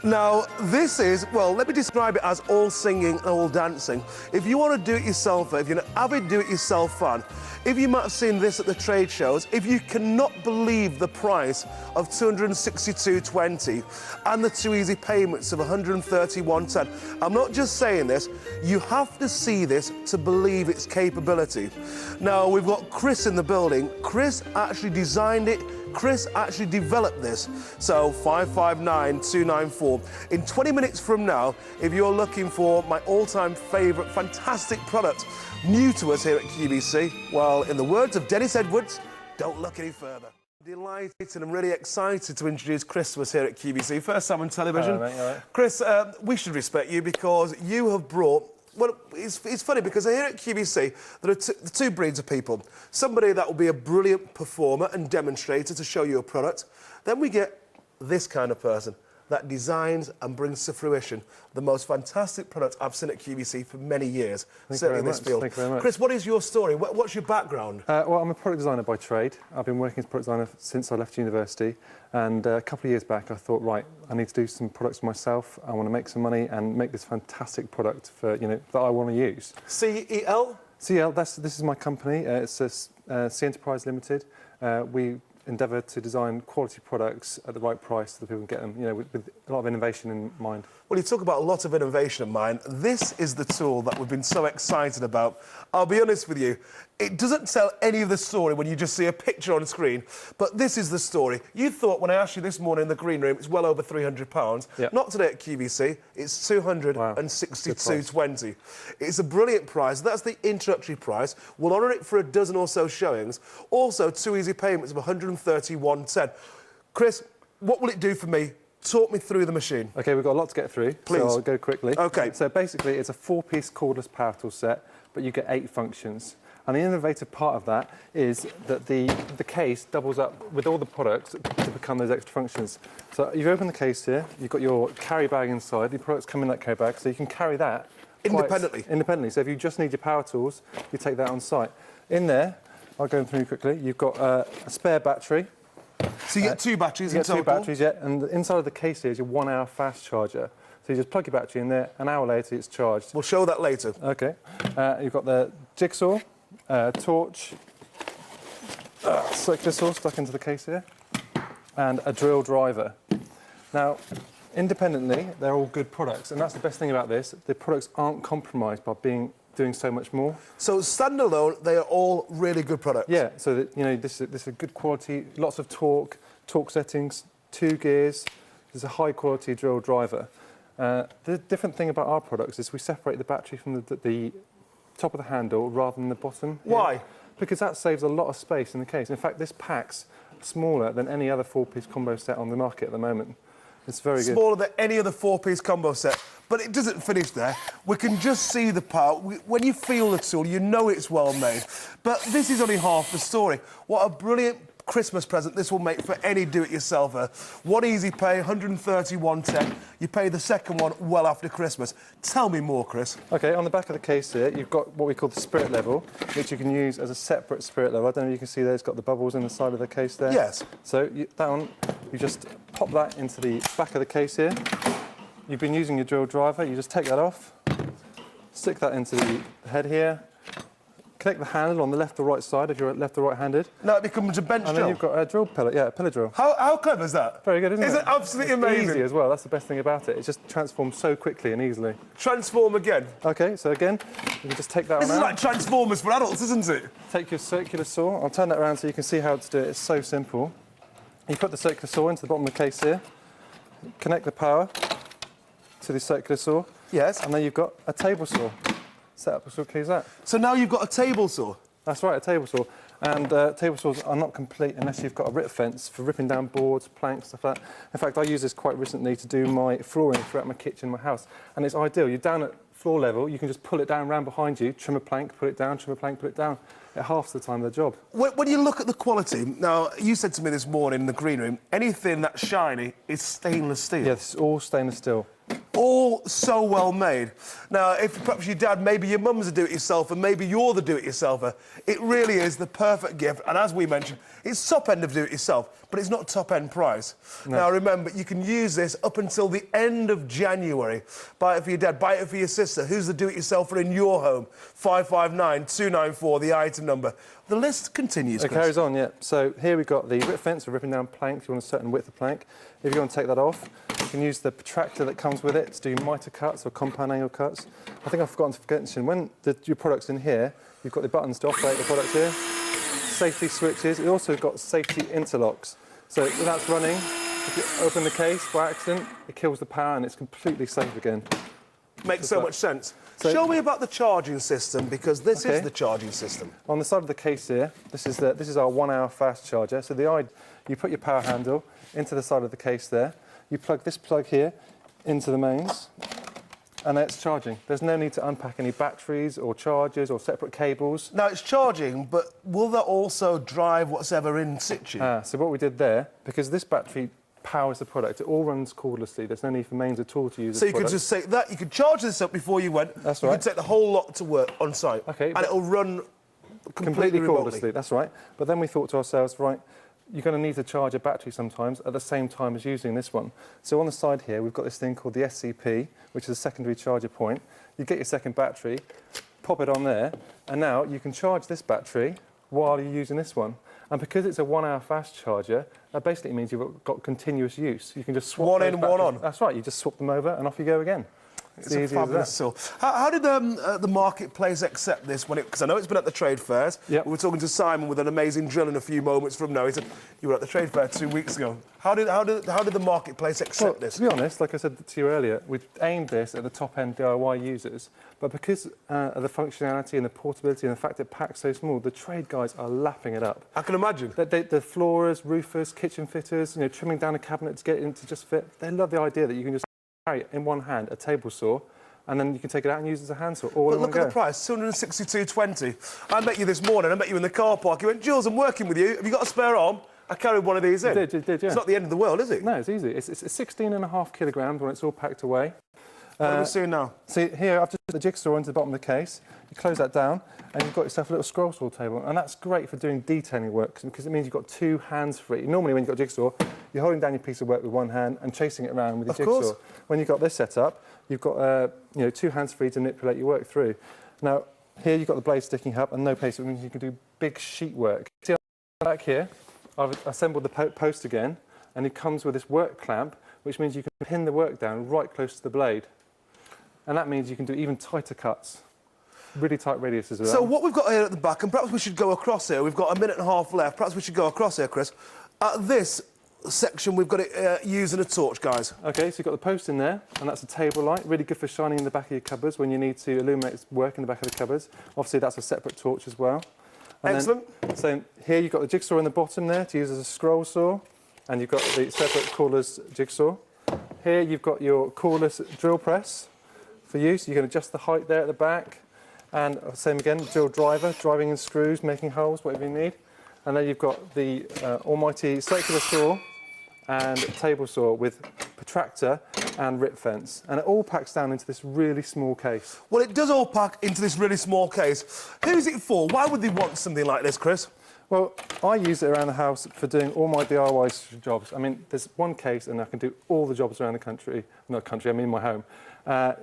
Now, this is, well, let me describe it as all singing and all dancing. If you want to do it yourself, if you're an avid do-it-yourself fan, if you might have seen this at the trade shows, if you cannot believe the price of $262.20 and the 2 easy payments of $131.10, I'm not just saying this, you have to see this to believe its capability. Now, we've got Chris in the building. Chris actually designed it. Chris actually developed this. So 559294. In 20 minutes from now, if you're looking for my all-time favourite fantastic product, new to us here at QVC, well, in the words of Dennis Edwards, don't look any further. Delighted and I'm really excited to introduce Chris to us here at QVC. First time on television. Hello, mate, all right. Chris, we should respect you because you have brought... Well, it's funny because here at QVC, there are two breeds of people. Somebody that will be a brilliant performer and demonstrator to show you a product. Then we get this kind of person that designs and brings to fruition the most fantastic product I've seen at QVC for many years, certainly in this field. Thank you very much. Chris, what is your story? What's your background? Well, I'm a product designer by trade. I've been working as a product designer since I left university. And a couple of years back, I thought, right, I need to do some products for myself. I want to make some money and make this fantastic product for, you know, that I want to use. CEL? CEL, this is my company. It's a C Enterprise Limited. We endeavour to design quality products at the right price so that people can get them, you know, with a lot of innovation in mind. Well, you talk about a lot of innovation in mind. This is the tool that we've been so excited about. I'll be honest with you, it doesn't tell any of the story when you just see a picture on screen, but this is the story. You thought when I asked you this morning in the green room, it's well over £300. Yep. Not today at QVC, it's $262.20. It's a brilliant price. That's the introductory price. We'll honour it for a dozen or so showings. Also, 2 easy payments of $131.10. Chris, what will it do for me? Talk me through the machine. OK, we've got a lot to get through, please. So I'll go quickly. OK. So basically, it's a 4-piece cordless power tool set, but you get 8 functions. And the innovative part of that is that the case doubles up with all the products to become those extra functions. So you open the case here, you've got your carry bag inside, the products come in that carry bag, so you can carry that independently. So if you just need your power tools, you take that on site. In there, I'll go through quickly, you've got a spare battery. So you get 2 batteries in total? You get 2 batteries, yeah, and inside of the case here is your 1-hour fast charger. So you just plug your battery in there, an hour later it's charged. We'll show that later. OK. You've got the jigsaw, torch, circular saw stuck into the case here, and a drill driver. Now, independently, they're all good products, and that's the best thing about this. The products aren't compromised by doing so much more. So standalone, they are all really good products. Yeah, so that, you know, this is a good quality, lots of torque settings, 2 gears. There's a high-quality drill driver. The different thing about our products is we separate the battery from the top of the handle rather than the bottom. Why? Because that saves a lot of space in the case. In fact, this pack's smaller than any other 4-piece combo set on the market at the moment. It's very good. Smaller than any other 4-piece combo set. But it doesn't finish there. We can just see the power. When you feel the tool, you know it's well made. But this is only half the story. What a brilliant Christmas present this will make for any do-it-yourselfer. 1 easy pay, $131.10. You pay the second one well after Christmas. Tell me more, Chris. OK, on the back of the case here, you've got what we call the spirit level, which you can use as a separate spirit level. I don't know if you can see there, it's got the bubbles in the side of the case there. Yes. So that one, you just pop that into the back of the case here. You've been using your drill driver, you just take that off, stick that into the head here, connect the handle on the left or right side if you're left or right-handed. Now it becomes a bench drill. And then you've got a drill pellet, yeah, a pillar drill. How clever is that? Very good, isn't it? Is it absolutely amazing? Easy as well, that's the best thing about it. It just transforms so quickly and easily. Transform again. OK, so again, you can just take that one out. This is like Transformers for adults, isn't it? Take your circular saw. I'll turn that around so you can see how to do it. It's so simple. You put the circular saw into the bottom of the case here, connect the power to the circular saw. Yes. And then you've got a table saw. Set up as quickly as that. So now you've got a table saw? That's right, a table saw. And table saws are not complete unless you've got a rip fence for ripping down boards, planks, stuff like that. In fact, I used this quite recently to do my flooring throughout my kitchen, my house. And it's ideal. You're down at floor level, you can just pull it down round behind you, trim a plank, put it down, trim a plank, put it down. It halves the time of the job. When you look at the quality, now, you said to me this morning in the green room, anything that's shiny is stainless steel. Yes, it's all stainless steel. all so well made. Now, if perhaps your dad, maybe your mum's a do-it-yourselfer, maybe you're the do-it-yourselfer, it really is the perfect gift. And as we mentioned, it's top end of do-it-yourself, but it's not top end price. No. Now, remember, you can use this up until the end of January. Buy it for your dad, buy it for your sister. Who's the do-it-yourselfer in your home? 559-294, the item number. The list continues, It carries on, yeah. So here we've got the rip fence, for ripping down planks. You want a certain width of plank. If you want to take that off, you can use the protractor that comes with it to do mitre cuts or compound angle cuts. I think I've forgotten to mention, when your product's in here, you've got the buttons to operate the product here, safety switches. It also got safety interlocks. So when that's running, if you open the case by accident, it kills the power and it's completely safe again. Makes so much sense. So, show me about the charging system, because this is the charging system. On the side of the case here, this is our 1 hour fast charger. So you put your power handle into the side of the case there. You plug this plug here into the mains, and it's charging. There's no need to unpack any batteries or chargers or separate cables. Now, it's charging, but will that also drive whatever in situ? So what we did there, because this battery powers the product, it all runs cordlessly. There's no need for mains at all to use this product. So you could just take that, you could charge this up before you went. That's right. You could take the whole lot to work on site. Okay. And it'll run completely cordlessly. That's right. But then we thought to ourselves, right, you're going to need to charge a battery sometimes at the same time as using this one. So on the side here, we've got this thing called the SCP, which is a secondary charger point. You get your second battery, pop it on there, and now you can charge this battery while you're using this one. And because it's a 1 hour fast charger, that basically means you've got continuous use. You can just swap one in, one on. That's right. You just swap them over and off you go again. It's a fabulous tool. How did the marketplace accept this? Because I know it's been at the trade fairs. Yep. We were talking to Simon with an amazing drill in a few moments from now. He said, you were at the trade fair 2 weeks ago. How did the marketplace accept this? To be honest, like I said to you earlier, we've aimed this at the top-end DIY users. But because of the functionality and the portability and the fact it packs so small, the trade guys are lapping it up. I can imagine. The floorers, roofers, kitchen fitters, trimming down a cabinet to get it to just fit. They love the idea that you can just carry in one hand a table saw, and then you can take it out and use it as a handsaw all in one go. Look at the price, $262.20. I met you this morning, I met you in the car park. You went, Jules, I'm working with you. Have you got a spare arm? I carried one of these in. You did, yeah. It's not the end of the world, is it? No, it's easy. It's 16.5 kilograms when it's all packed away. What are we seeing now? See, here, I've just put the jigsaw into the bottom of the case. You close that down, and you've got yourself a little scroll saw table. And that's great for doing detailing work, because it means you've got two hands free. Normally, when you've got a jigsaw, you're holding down your piece of work with one hand and chasing it around with your jigsaw. Course. When you've got this set up, you've got two hands free to manipulate your work through. Now, here you've got the blade sticking up and no place, which means you can do big sheet work. See, back here, I've assembled the post again, and it comes with this work clamp, which means you can pin the work down right close to the blade. And that means you can do even tighter cuts, really tight radiuses with that. So what we've got here at the back, and perhaps we should go across here, we've got a minute and a half left, perhaps we should go across here, Chris. At this section, we've got it using a torch, guys. OK, so you've got the post in there, and that's a table light, really good for shining in the back of your cupboards when you need to illuminate work in the back of the cupboards. Obviously, that's a separate torch as well. And excellent. So here you've got the jigsaw in the bottom there to use as a scroll saw, and you've got the separate cordless jigsaw. Here you've got your cordless drill press for use. You can adjust the height there at the back, and same again, drill driver, driving in screws, making holes, whatever you need. And then you've got the almighty circular saw and table saw with protractor and rip fence, and it all packs down into this really small case. Well, it does all pack into this really small case. Who's it for? Why would they want something like this, Chris? Well, I use it around the house for doing all my DIY jobs. I mean, there's one case and I can do all the jobs around the country. Not country, I mean my home. I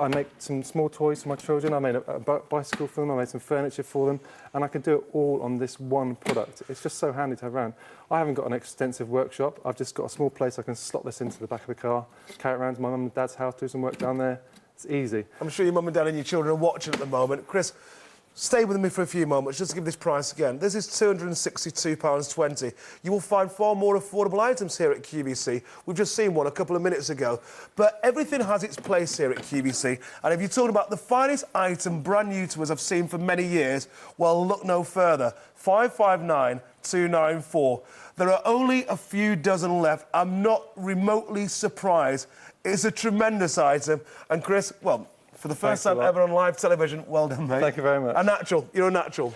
make some small toys for my children. I made a bicycle for them. I made some furniture for them. And I can do it all on this one product. It's just so handy to have around. I haven't got an extensive workshop. I've just got a small place I can slot this into the back of the car, carry it around to my mum and dad's house, do some work down there. It's easy. I'm sure your mum and dad and your children are watching at the moment. Chris, stay with me for a few moments, just to give this price again. This is £262.20. You will find far more affordable items here at QVC. We've just seen one a couple of minutes ago. But everything has its place here at QVC. And if you're talking about the finest item brand new to us I've seen for many years, well, look no further. 559-294. There are only a few dozen left. I'm not remotely surprised. It's a tremendous item. And Chris, well, for the first time ever on live television, well done, mate. Thank you very much. A natural. You're a natural.